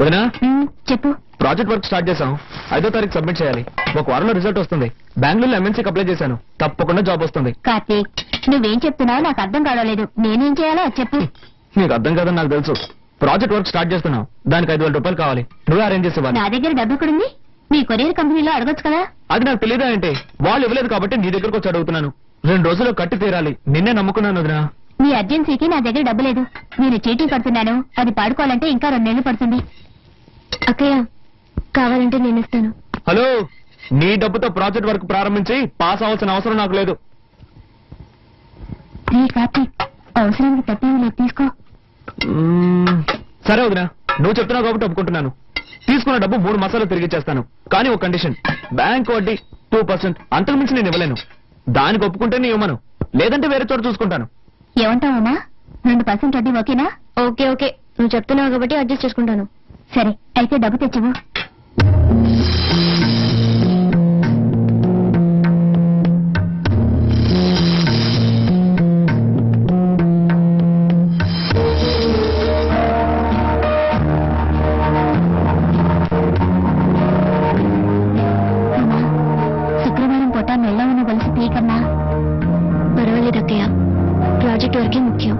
వదినా, చెప్పు. Project work start చేశాం. 5వ తారీఖు సబ్మిట్ చేయాలి. ఒక వారంలో రిజల్ట్ వస్తుంది. బెంగళూరులో ఎంఎన్సీకి అప్లై చేశాను. తప్పకుండా జాబ్ వస్తుంది. కార్తీక్, నువ్వేం చెప్తున్నావు నాకు అర్థం కావలేదు. నేనేం చేయాలో అది చెప్పు. నీకు అర్థం కాదని నాకు తెలుసు. ప్రాజెక్ట్ వర్క్ స్టార్ట్ చేస్తున్నావు. దానికి 5,000 రూపాయలు కావాలి. నువ్వే అరేంజ్ చేసేవాళ్ళు. నా దగ్గర డబ్బు ఎక్కడుంది? మీ కొరియర్ కంపెనీలో అడగొచ్చు కదా. అది నాకు తెలియదా అంటే వాళ్ళు ఇవ్వలేదు కాబట్టి నీ దగ్గరకు వచ్చి అడుగుతున్నాను. 2 రోజుల్లో కట్టి తీరాలి. నిన్నే నమ్ముకున్నాను వదినా. మీ అర్జెన్సీకి నా దగ్గర డబ్బు లేదు. నేను చీటీ కడుతున్నాను. అది పాడుకోవాలంటే ఇంకా 2 నెలలు పడుతుంది. అక్కయ్య, కావాలంటే నేను ఇస్తాను. హలో, నీ డబ్బుతో ప్రాజెక్ట్ వర్క్ ప్రారంభించి పాస్ అవ్వాల్సిన అవసరం నాకు లేదు. కార్తీక్, అవసరానికి తప్పేమి లేదు, తీసుకో. సరే వదినా, నువ్వు చెప్తున్నావు కాబట్టి ఒప్పుకుంటున్నాను. తీసుకున్న డబ్బు 3 మాసాలు తిరిగి ఇచ్చేస్తాను. కానీ ఒక కండిషన్, బ్యాంక్ వడ్డీ 2%. అంతకు మించి నేను ఇవ్వలేను. దానికి ఒప్పుకుంటే నీ ఇవ్వను, లేదంటే వేరే చోట చూసుకుంటాను. ఏమంటావమ్మా? 2% వడ్డీ ఓకేనా? ఓకే ఓకే, నువ్వు చెప్తున్నావు కాబట్టి అడ్జస్ట్ చేసుకుంటాను. సరే, అయితే డబ్బు తెచ్చివు. శుక్రవారం పూట మెల్ల ఉన్న గొలుసు తీయకన్నా. పర్వాలేదు అక్కయ్య, ప్రాజెక్ట్ వరకే ముఖ్యం.